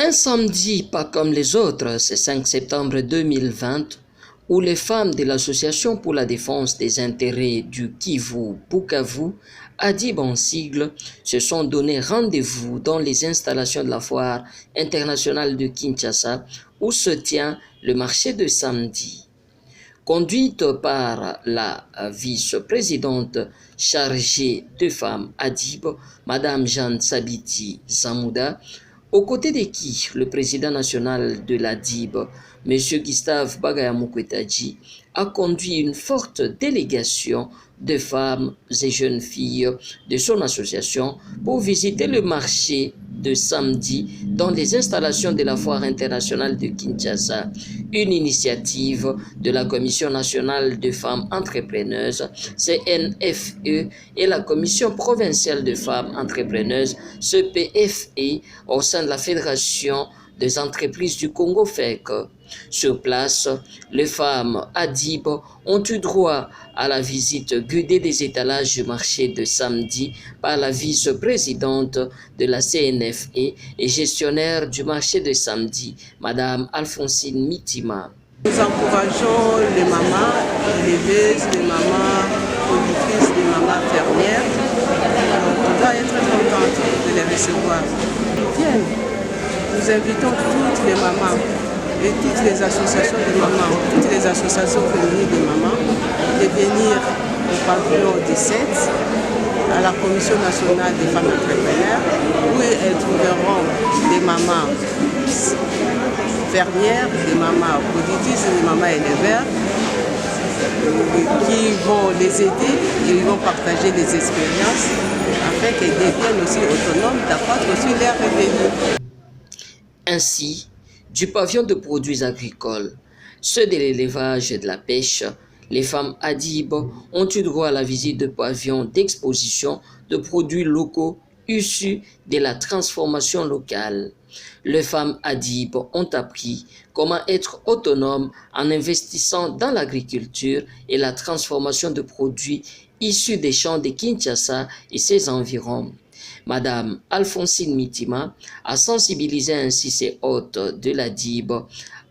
Un samedi pas comme les autres, c'est 5 septembre 2020, où les femmes de l'Association pour la défense des intérêts du Kivu-Bukavu, ADIB en sigle, se sont donné rendez-vous dans les installations de la foire internationale de Kinshasa, où se tient le marché de samedi. Conduite par la vice-présidente chargée de femmes ADIB, Madame Jeanne Sabiti Zamouda, aux côtés de qui le président national de l'ADIB, M. Gustave Bagayamukwetadji, a conduit une forte délégation de femmes et jeunes filles de son association pour visiter le marché de samedi dans les installations de la Foire internationale de Kinshasa, une initiative de la Commission nationale de femmes entrepreneuses, CNFE, et la Commission provinciale de femmes entrepreneuses, CPFE, au sein de la Fédération des entreprises du Congo FEC. Sur place, les femmes ADIB ont eu droit à la visite guidée des étalages du marché de samedi par la vice-présidente de la CNFE et gestionnaire du marché de samedi, Madame Alphonsine Mitima. Nous encourageons les mamans éleveuses, les mamans productrices, les mamans fermières. On doit être contente de les recevoir. Ils viennent. Nous invitons toutes les mamans et toutes les associations de mamans, toutes les associations féminines de mamans, de venir au pavillon 17 à la Commission nationale des femmes entrepreneurs, où elles trouveront des mamans fermières, des mamans productrices, des mamans éleveurs, qui vont les aider et ils vont partager des expériences afin qu'elles deviennent aussi autonomes, d'accroître aussi leurs revenus. Ainsi, du pavillon de produits agricoles, ceux de l'élevage et de la pêche, les femmes ADIB ont eu droit à la visite de pavillons d'exposition de produits locaux issus de la transformation locale. Les femmes ADIB ont appris comment être autonomes en investissant dans l'agriculture et la transformation de produits issus des champs de Kinshasa et ses environs. Madame Alphonsine Mitima a sensibilisé ainsi ses hôtes de l'ADIB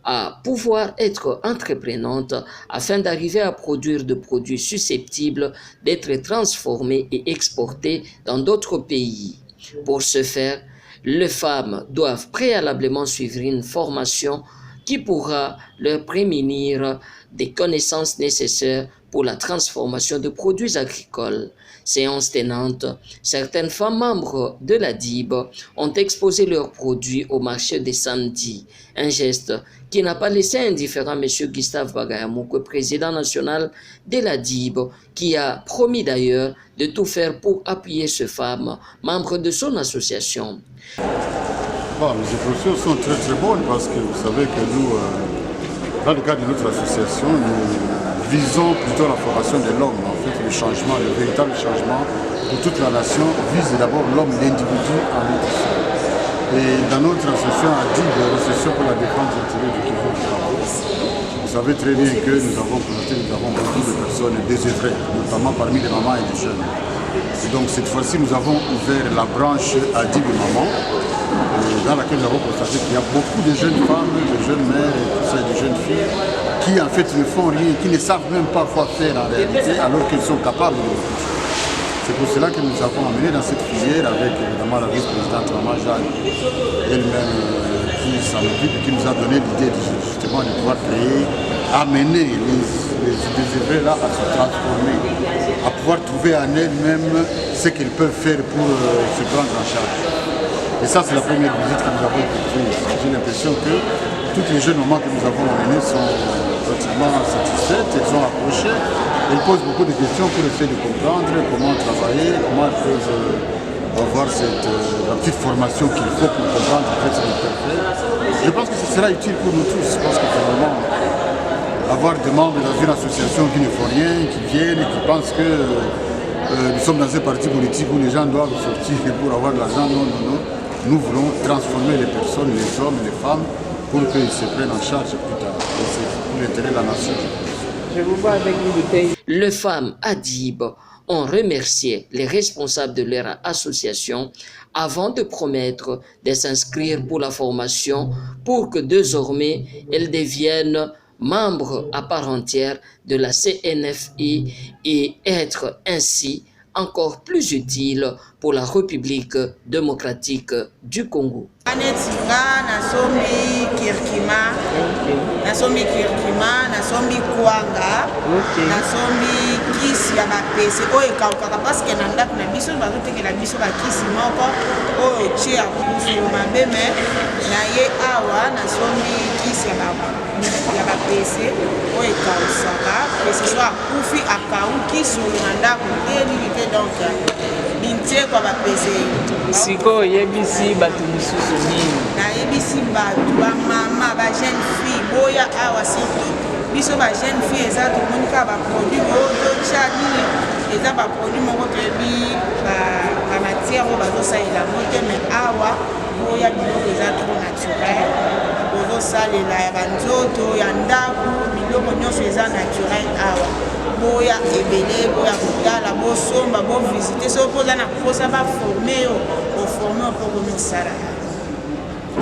à pouvoir être entreprenantes afin d'arriver à produire des produits susceptibles d'être transformés et exportés dans d'autres pays. Pour ce faire, les femmes doivent préalablement suivre une formation qui pourra leur prémunir des connaissances nécessaires pour la transformation de produits agricoles. Séance tenante, certaines femmes membres de l'ADIB ont exposé leurs produits au marché des samedis, un geste qui n'a pas laissé indifférent M. Gustave Bagayamukwetadji, président national de l'ADIB, qui a promis d'ailleurs de tout faire pour appuyer ces femmes, membres de son association. Bon, les expositions sont très très bonnes parce que vous savez que nous, dans le cadre de notre association, nous visons plutôt la formation de l'homme. En fait, le changement, le véritable changement pour toute la nation vise d'abord l'homme, l'individu en notre sein. Et dans notre association ADIB, l'association pour la défense des intérêts du Kivu, vous savez très bien que nous avons beaucoup de personnes désœuvrées, notamment parmi les mamans et les jeunes. Et donc cette fois-ci, nous avons ouvert la branche ADIB Maman, dans laquelle nous avons constaté qu'il y a beaucoup de jeunes femmes, de jeunes mères, et tout ça, de jeunes filles, qui en fait ne font rien, qui ne savent même pas quoi faire en réalité, alors qu'ils sont capables de le faire. C'est pour cela que nous avons amené dans cette filière avec évidemment la vice-présidente Maman Jeanne, elle-même qui s'en occupe et qui nous a donné l'idée justement de pouvoir créer, amener les désœuvrés là à se transformer, à pouvoir trouver en elles-mêmes ce qu'elles peuvent faire pour se prendre en charge. Et ça, c'est la première visite que nous avons effectuée. J'ai l'impression que toutes les jeunes mamans que nous avons amenées sont relativement satisfaites, elles ont approché, elles posent beaucoup de questions pour essayer de comprendre comment travailler, comment elles peuvent avoir la petite formation qu'il faut pour comprendre en fait ce qu'elles peuvent faire. Je pense que ce sera utile pour nous tous. Je pense que finalement, avoir des membres dans une association qui ne font rien, qui viennent et qui pensent que nous sommes dans un parti politique où les gens doivent sortir pour avoir de l'argent. Non, non, non. Nous voulons transformer les personnes, les hommes, les femmes, pour qu'ils se prennent en charge plus tard. C'est pour l'intérêt de la nation. Je vous vois avec une bouteille. Les femmes ADIB ont remercié les responsables de leur association avant de promettre de s'inscrire pour la formation pour que désormais elles deviennent membres à part entière de la CNFI et être ainsi encore plus utile pour la République démocratique du Congo. Nasombi Kirkima, nasombi Kwanga, nasombi kisi ya bapese oyo ekawukaka paske na ndako na biso bazotekela biso bakisi moko oyo tie ya kufu mabe me na ye awa nasombi kisi ya bapese oyo ekawusaka pese so akufi akawuki solo na ndako te nini te donc bintie kwa bapese sikoyo oyebisi bato misusu nini nayebisi bato bamama bajeune fille boya awa surtout biso bajeune fille eza tomoni kaka baproduit ototia nini eza baproduit moko toyebi bamatière oyo bazosalela ngo te mais awa boya biloko eza trop naturel bozosalela ya banzoto ya ndako biloko nyonso eza naturel awa boya ebele boya kotala bosomba bovisite soki oza na posa baforme yo oforme mpo komosala